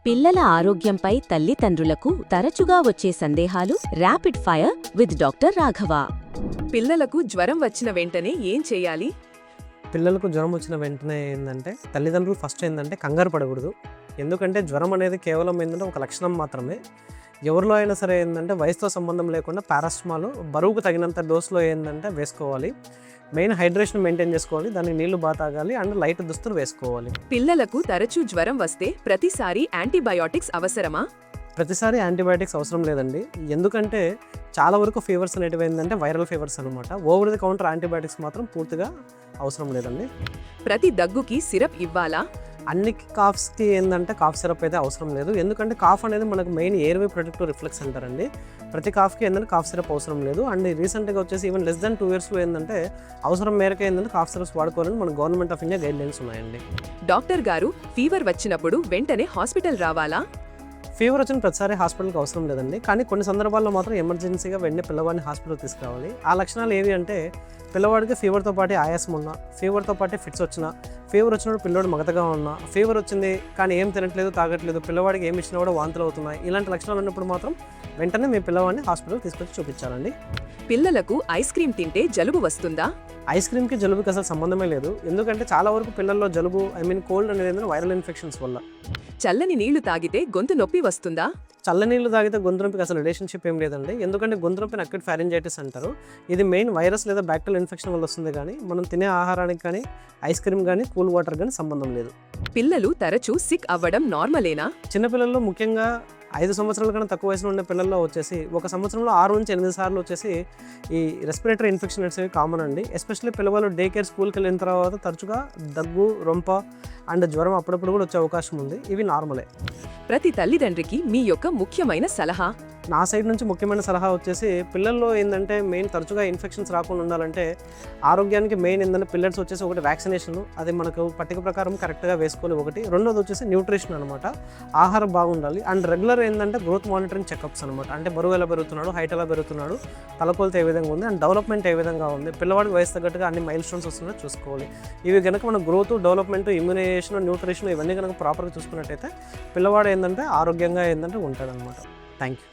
పిల్లల ఆరోగ్యంపై తల్లిదండ్రులకు తరచుగా వచ్చే సందేహాలు rapid fire with doctor Raghava. పిల్లలకు జ్వరం వచ్చిన వెంటనే ఏం చేయాలి? పిల్లలకు జ్వరం వచ్చిన వెంటనే ఏంటంటే తల్లిదండ్రులు ఫస్ట్ ఏంటంటే కంగారు పడకూడదు. ఎందుకంటే జ్వరం అనేది కేవలం ఏంటంటే ఒక లక్షణం మాత్రమే. ఎవరిలో అయినా సరే ఏంటంటే వయసుతో సంబంధం లేకుండా పారాసిటమాల్ బరువుకు తగినంత డోస్లో ఏంటంటే వేసుకోవాలి. మెయిన్ హైడ్రేషన్ మెయింటైన్ చేసుకోవాలి, దానికి నీళ్లు బాగా తాగాలి అండ్ లైట్ దుస్తులు వేసుకోవాలి. పిల్లలకు తరచూ జ్వరం వస్తే ప్రతిసారి యాంటీబయాటిక్స్ అవసరమా? ప్రతిసారి యాంటీబయాటిక్స్ అవసరం లేదండి. ఎందుకంటే చాలా వరకు ఫీవర్స్ అనేటివి ఏంటంటే వైరల్ ఫీవర్స్ అనమాట. ఓవర్ ది కౌంటర్ యాంటీబయాటిక్స్ మాత్రం పూర్తిగా అవసరం లేదండి. ప్రతి దగ్గుకి సిరప్ ఇవ్వాలా? అన్ని కాఫ్స్కి ఏంటంటే కాఫ్ సిరప్ అయితే అవసరం లేదు. ఎందుకంటే కాఫ్ అనేది మనకు మెయిన్ ఎయిర్వే ప్రొటెక్టివ్ రిఫ్లెక్స్ అంటారండి. ప్రతి కాఫ్కి ఏంటంటే కాఫ్ సిరప్ అవసరం లేదు. అండ్ రీసెంట్గా వచ్చేసి ఈవెన్ లెస్ దెన్ 2 ఇయర్స్లో ఏంటంటే అవసరం మేరకు ఏంటంటే కాఫ్ సిరప్స్ వాడుకోవాలని మన government of India guide lines ఉన్నాయండి. డాక్టర్ గారు, ఫీవర్ వచ్చినప్పుడు వెంటనే హాస్పిటల్ రావాలా? ఫీవర్ వచ్చిన ప్రతిసారి హాస్పిటల్కి అవసరం లేదండి. కానీ కొన్ని సందర్భాల్లో మాత్రం ఎమర్జెన్సీగా వెంటనే పిల్లవాడిని హాస్పిటల్కి తీసుకురావాలి. ఆ లక్షణాలు ఏవి అంటే పిల్లవాడికి ఫీవర్తో పాటు ఆయాసం ఉన్నా, ఫీవర్తో పాటు ఫిట్స్ వచ్చినా, ఫీవర్ వచ్చినప్పుడు పిల్లవాడు మగతగా ఉన్నా, ఫీవర్ వచ్చింది కానీ ఏం తినట్లేదు, తాగట్లేదు, పిల్లవాడికి ఏమి ఇచ్చినా కూడా వాంతులు అవుతున్నాయి, ఇలాంటి లక్షణాలు ఉన్నప్పుడు మాత్రం వెంటనే మీ పిల్లవాడిని హాస్పిటల్కి తీసుకొచ్చి చూపించాలండి. పిల్లలకు ఐస్ క్రీమ్ తింటే జలుబు వస్తుందా? ఐస్ క్రీమ్కి జలుబుకి అసలు సంబంధమే లేదు. ఎందుకంటే చాలా వరకు పిల్లల్లో జలుబు కోల్డ్ అనేది వైరల్ ఇన్ఫెక్షన్స్ వల్ల. చల్లని నీళ్లు తాగితే గొంతు నొప్పి వస్తుందా? చల్లనీళ్ళు తాగితే గొంతు నొప్పికి అసలు రిలేషన్షిప్ ఏం లేదండి. ఎందుకంటే గొంతు నొప్పిని అక్యూట్ ఫారింజైటిస్ అంటారు. ఇది మెయిన్ వైరస్ లేదా బ్యాక్టీరియల్ ఇన్ఫెక్షన్ వల్ల వస్తుంది, కానీ మనం తినే ఆహారానికి కానీ ఐస్ క్రీమ్ కానీ కూల్ వాటర్ కానీ సంబంధం లేదు. పిల్లలు తరచూ సిక్ అవ్వడం నార్మలేనా? చిన్నపిల్లల్లో ముఖ్యంగా 5 సంవత్సరాల కన్నా తక్కువ వయసులో ఉండే పిల్లల్లో వచ్చేసి ఒక సంవత్సరంలో 6 నుంచి 8 సార్లు వచ్చేసి ఈ రెస్పిరేటరీ ఇన్ఫెక్షన్ అనేవి కామన్ అండి. ఎస్పెషల్లీ పిల్లవాళ్ళు డే కేర్ స్కూల్కి వెళ్ళిన తర్వాత తరచుగా దగ్గు, రొంప అండ్ జ్వరం అప్పుడప్పుడు కూడా వచ్చే అవకాశం ఉంది. ఇవి నార్మలే. ప్రతి తల్లిదండ్రికి మీ యొక్క ముఖ్యమైన సలహా? నా సైడ్ నుంచి ముఖ్యమైన సలహా వచ్చేసి పిల్లల్లో ఏంటంటే మెయిన్ తరచుగా ఇన్ఫెక్షన్స్ రాకుండా ఉండాలంటే ఆరోగ్యానికి మెయిన్ ఏంటంటే పిల్లర్స్ వచ్చేసి ఒకటి వ్యాక్సినేషన్, అది మనకు పట్టిక ప్రకారం కరెక్ట్గా వేసుకోవాలి ఒకటి. రెండోది వచ్చేసి న్యూట్రిషన్ అనమాట, ఆహారం బాగుండాలి. అండ్ రెగ్యులర్ ఏంటంటే గ్రోత్ మానిటరింగ్ చెకప్స్ అనమాట. అంటే బరువు ఎలా పెరుగుతున్నాడు, హైట్ ఎలా పెరుగుతున్నాడు, తలకొలత ఏ విధంగా ఉంది అండ్ డెవలప్మెంట్ ఏ విధంగా ఉంది, పిల్లవాడికి వయసు తగ్గట్టుగా అన్ని మైల్ స్టోన్స్ వస్తున్నాయో చూసుకోవాలి. ఇవి కనుక మన గ్రోత్, డెవలప్మెంట్, ఇమ్యునైజేషన్, న్యూట్రిషన్ ఇవన్నీ కనుక ప్రాపర్గా చూసుకున్నట్టయితే పిల్లవాడు ఏంటంటే ఆరోగ్యంగా ఏంటంటే ఉంటాడనమాట. Thank you.